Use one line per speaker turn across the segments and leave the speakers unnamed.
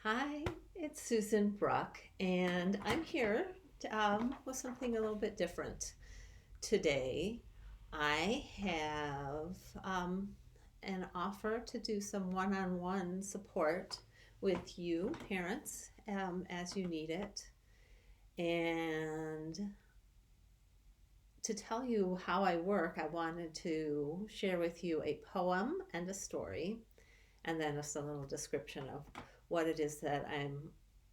Hi, it's Susan Bruck, and I'm here with something a little bit different today. I have an offer to do some one on one support with you, parents, as you need it. And to tell you how I work, I wanted to share with you a poem and a story, and then just a little description of what it is that I'm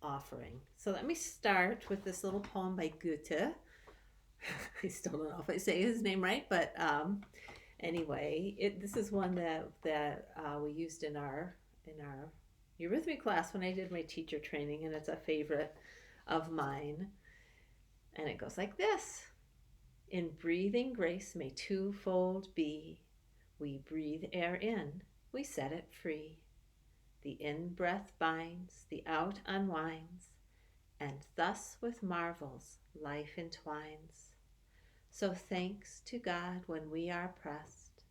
offering. So let me start with this little poem by Goethe. I still don't know if I say his name right, but anyway, this is one that we used in our eurythmy class when I did my teacher training, and it's a favorite of mine. And it goes like this: In breathing, grace may twofold be. We breathe air in, we set it free. The in-breath binds, the out unwinds, and thus with marvels life entwines. So thanks to God when we are pressed,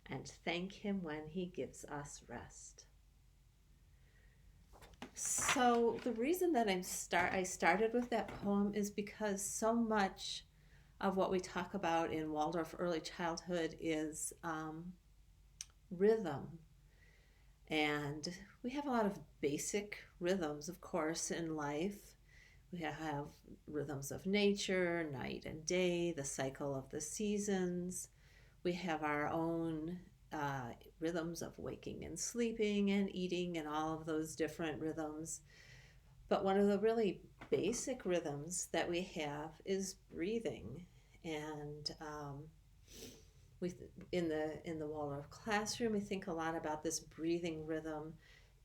and thank Him when He gives us rest. So the reason that I started with that poem is because so much of what we talk about in Waldorf early childhood is rhythm. And we have a lot of basic rhythms, of course, in life. We have rhythms of nature, night and day, the cycle of the seasons. We have our own rhythms of waking and sleeping and eating and all of those different rhythms. But one of the really basic rhythms that we have is breathing. And we in the Waldorf classroom, we think a lot about this breathing rhythm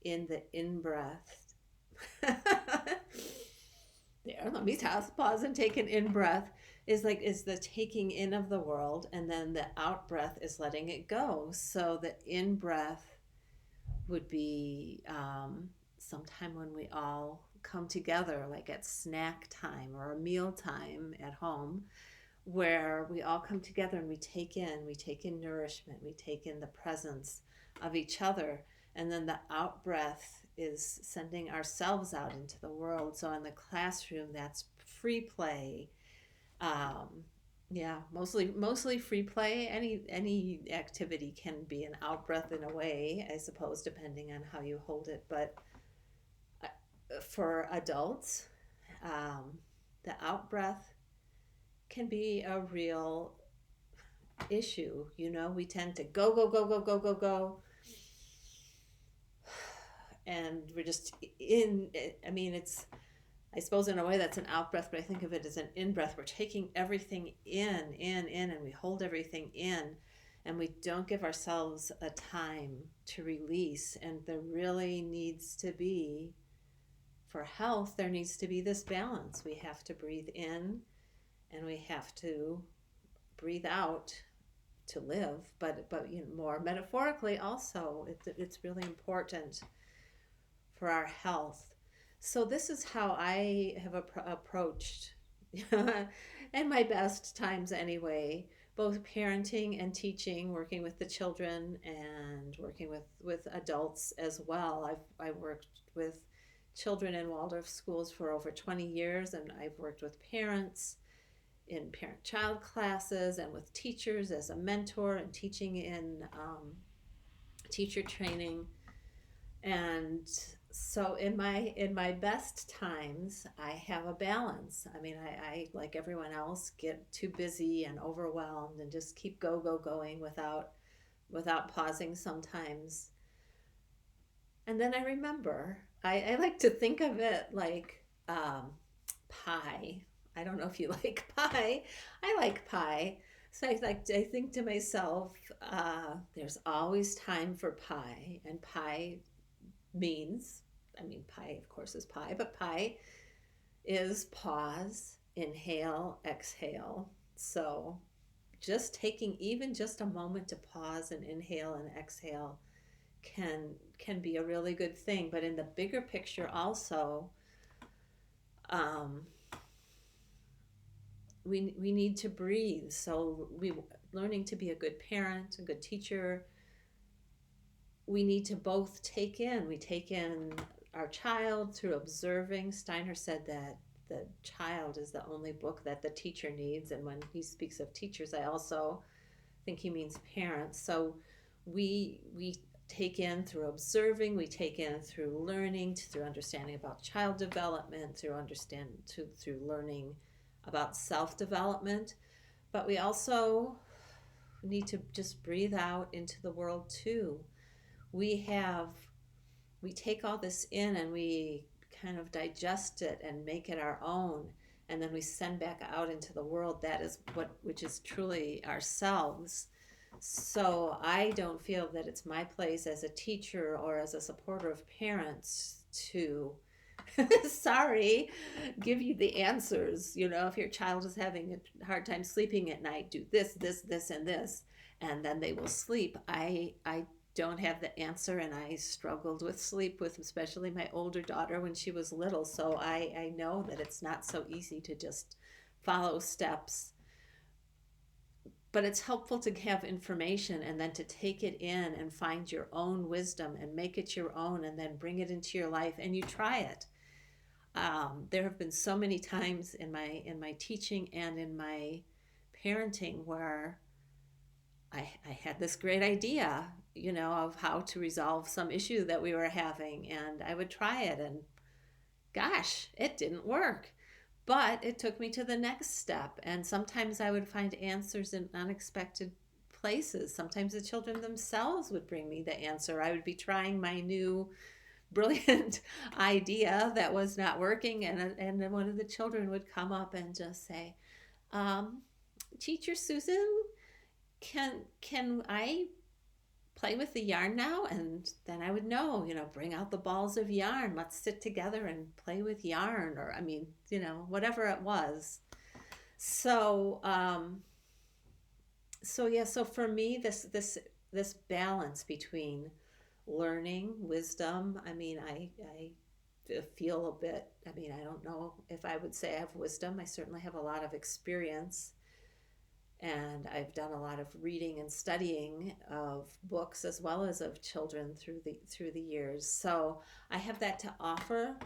in the in breath. There, let me pause and take an in breath. Is the taking in of the world, and then the out breath is letting it go. So the in breath would be sometime when we all come together, like at snack time or a meal time at home, where we all come together and we take in nourishment, we take in the presence of each other, and then the out breath is sending ourselves out into the world. So in the classroom, that's free play. Yeah, mostly free play. Any activity can be an out breath in a way, I suppose, depending on how you hold it. But for adults, the out breath can be a real issue. We tend to go, go, go, go, go, go, go. And we're just in. I mean, I suppose in a way that's an out breath, but I think of it as an in breath. We're taking everything in, and we hold everything in, and we don't give ourselves a time to release. And there really needs to be, for health, there needs to be this balance. We have to breathe in, and we have to breathe out to live, but more metaphorically also, it's really important for our health. So this is how I have approached, and my best times anyway, both parenting and teaching, working with the children and working with adults as well. I worked with children in Waldorf schools for over 20 years, and I've worked with parents in parent-child classes and with teachers as a mentor and teaching in teacher training. And so in my best times, I have a balance. I mean, I like everyone else get too busy and overwhelmed and just keep going without pausing sometimes. And then I remember, I like to think of it like pie. I don't know if you like pie. I like pie. So I think to myself, there's always time for pie, and pie means, I mean, pie of course is pie, but pie is pause, inhale, exhale. So just taking even just a moment to pause and inhale and exhale can be a really good thing. But in the bigger picture also, um, we need to breathe. So we learning to be a good parent, a good teacher, we need to both take in. We take in our child through observing. Steiner said that the child is the only book that the teacher needs. And when he speaks of teachers, I also think he means parents. So we take in through observing, we take in through learning, through understanding about child development, through learning about self-development. But we also need to just breathe out into the world too. We take all this in and we kind of digest it and make it our own, and then we send back out into the world. That is which is truly ourselves. So I don't feel that it's my place as a teacher or as a supporter of parents to sorry, give you the answers. If your child is having a hard time sleeping at night, do this, and this, and then they will sleep. I don't have the answer, and I struggled with sleep with especially my older daughter when she was little. So I know that it's not so easy to just follow steps. But it's helpful to have information and then to take it in and find your own wisdom and make it your own and then bring it into your life and you try it. There have been so many times in my teaching and in my parenting where I had this great idea, of how to resolve some issue that we were having, and I would try it, and gosh, it didn't work. But it took me to the next step, and sometimes I would find answers in unexpected places. Sometimes the children themselves would bring me the answer. I would be trying my new brilliant idea that was not working, and then one of the children would come up and just say, Teacher Susan, can I play with the yarn now? And then I would know, bring out the balls of yarn. Let's sit together and play with yarn, or whatever it was. So so for me, this balance between learning, wisdom. I feel a bit. I don't know if I would say I have wisdom. I certainly have a lot of experience. And I've done a lot of reading and studying of books as well as of children through the years. So I have that to offer,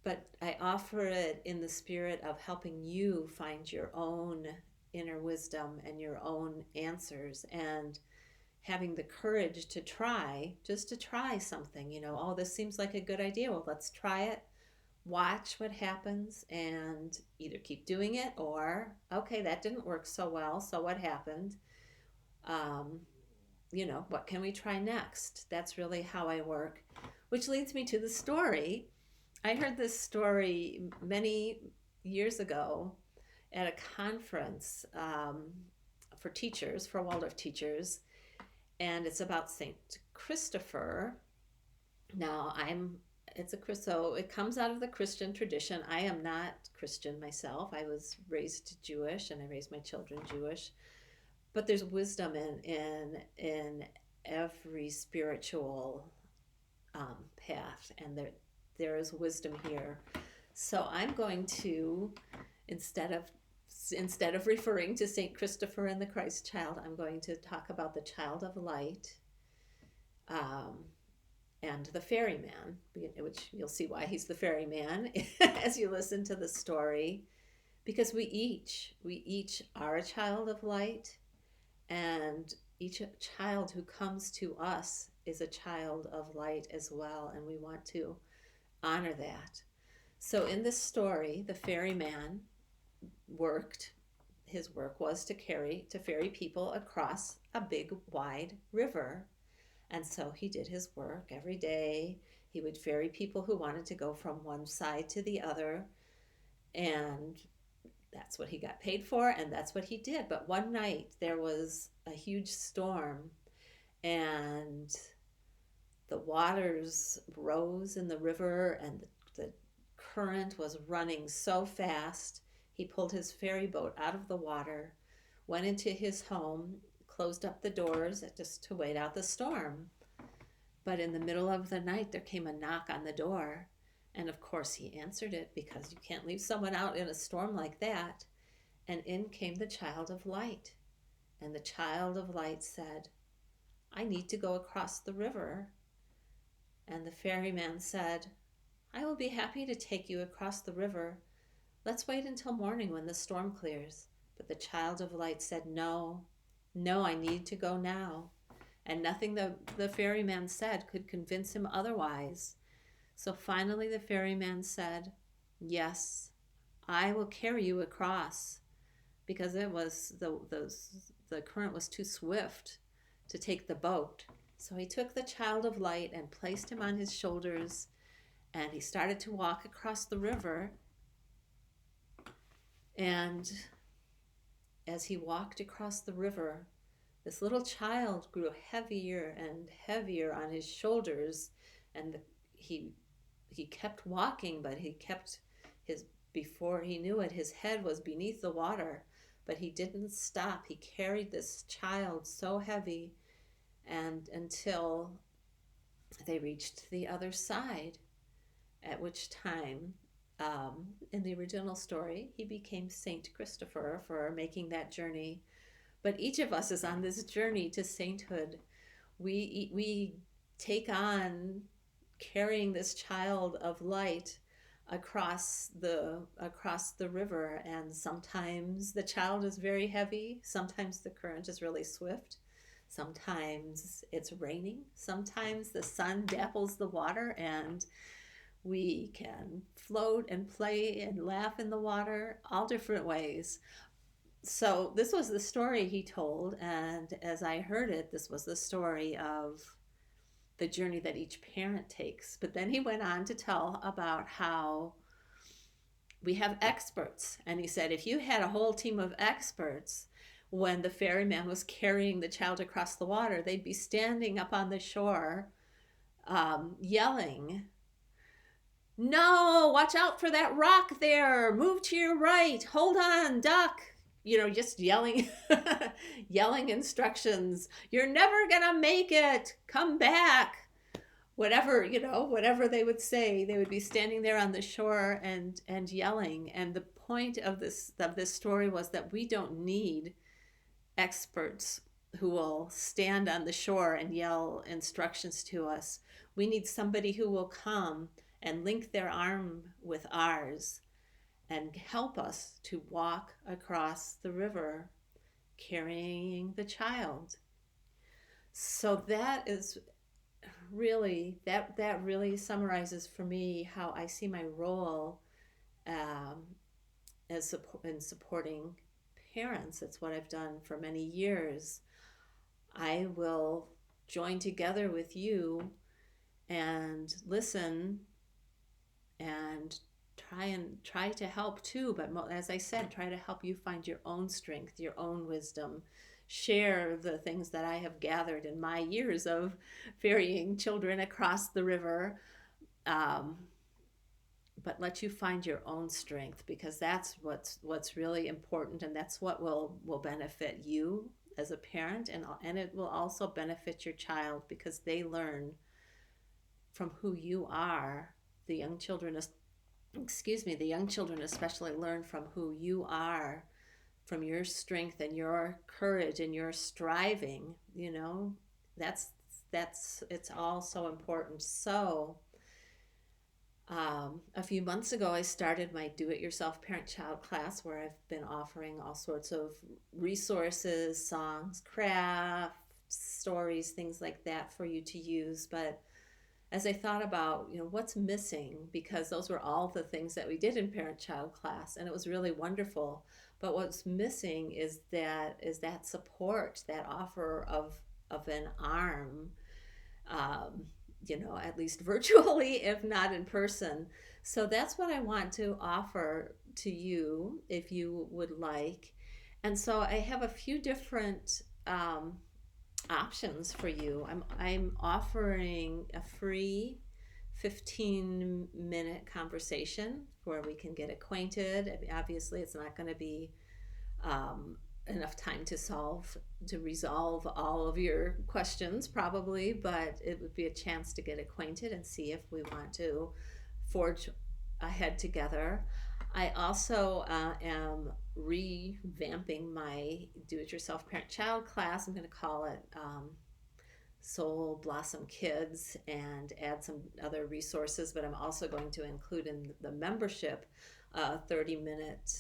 but I offer it in the spirit of helping you find your own inner wisdom and your own answers, and having the courage to try something. Oh, this seems like a good idea. Well, let's try it. Watch what happens and either keep doing it or, okay, that didn't work so well, so what happened? What can we try next? That's really how I work, which leads me to the story. I heard this story many years ago at a conference for teachers, for Waldorf teachers, and it's about Saint Christopher. Now, so it comes out of the Christian tradition. I am not Christian myself. I was raised Jewish, and I raised my children Jewish. But there's wisdom in every spiritual path, and there is wisdom here. So I'm going to, instead of referring to Saint Christopher and the Christ child, I'm going to talk about the child of light. And the ferryman, which you'll see why he's the ferryman as you listen to the story, because we each are a child of light, and each child who comes to us is a child of light as well, and we want to honor that. So in this story, the ferryman his work was to ferry people across a big wide river. And so he did his work every day. He would ferry people who wanted to go from one side to the other. And that's what he got paid for, and that's what he did. But one night there was a huge storm, and the waters rose in the river, and the current was running so fast. He pulled his ferry boat out of the water, went into his home, closed up the doors just to wait out the storm. But in the middle of the night, there came a knock on the door. And of course, he answered it, because you can't leave someone out in a storm like that. And in came the child of light. And the child of light said, I need to go across the river. And the ferryman said, I will be happy to take you across the river. Let's wait until morning when the storm clears. But the child of light said, no, no, I need to go now. And nothing the ferryman said could convince him otherwise. So finally the ferryman said, yes, I will carry you across, because it was the current was too swift to take the boat. So he took the child of light and placed him on his shoulders, and he started to walk across the river. And as he walked across the river, this little child grew heavier and heavier on his shoulders, and he kept walking, but he kept his, before he knew it, his head was beneath the water, but he didn't stop. He carried this child so heavy, and until they reached the other side, at which time, in the original story, he became Saint Christopher for making that journey. But each of us is on this journey to sainthood. We take on carrying this child of light across the river, and sometimes the child is very heavy, sometimes the current is really swift, sometimes it's raining, sometimes the sun dapples the water and we can float and play and laugh in the water, all different ways. So this was the story he told, and as I heard it, this was the story of the journey that each parent takes. But then he went on to tell about how we have experts. And he said, if you had a whole team of experts, when the ferryman was carrying the child across the water, they'd be standing up on the shore, yelling, no, watch out for that rock there, move to your right, hold on, duck. Just yelling, yelling instructions. You're never gonna make it. Come back. Whatever they would say, they would be standing there on the shore and yelling. And the point of this story was that we don't need experts who will stand on the shore and yell instructions to us. We need somebody who will come and link their arm with ours and help us to walk across the river carrying the child. So that is really, that really summarizes for me how I see my role in supporting parents. It's what I've done for many years. I will join together with you and listen and try to help too, but as I said, try to help you find your own strength, your own wisdom, share the things that I have gathered in my years of ferrying children across the river, but let you find your own strength, because that's what's really important, and that's what will benefit you as a parent, and it will also benefit your child, because they learn from who you are. The young children especially learn from who you are, from your strength and your courage and your striving. That's it's all so important. So a few months ago, I started my do-it-yourself parent-child class, where I've been offering all sorts of resources, songs, crafts, stories, things like that for you to use. But as I thought about, what's missing, because those were all the things that we did in parent-child class, and it was really wonderful. But what's missing is that support, that offer of an arm, at least virtually, if not in person. So that's what I want to offer to you, if you would like. And so I have a few different options for you. I'm offering a free 15-minute conversation where we can get acquainted. Obviously, it's not going to be enough time to resolve all of your questions, probably, but it would be a chance to get acquainted and see if we want to forge ahead together. I also am revamping my do-it-yourself parent-child class. I'm going to call it Soul Blossom Kids and add some other resources, but I'm also going to include in the membership a 30-minute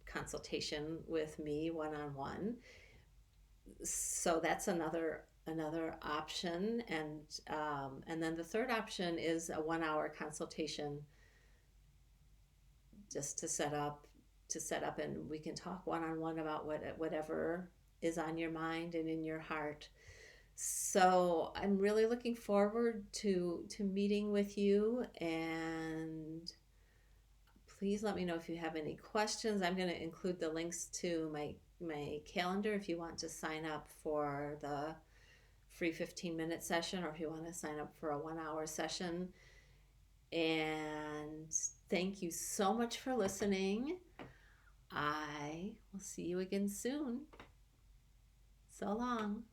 consultation with me one-on-one. So that's another option, and then the third option is a 1 hour consultation just to set up and we can talk one-on-one about whatever is on your mind and in your heart. So I'm really looking forward to meeting with you, and please let me know if you have any questions. I'm going to include the links to my calendar if you want to sign up for the free 15-minute session, or if you want to sign up for a 1 hour session. And thank you so much for listening. I will see you again soon. So long.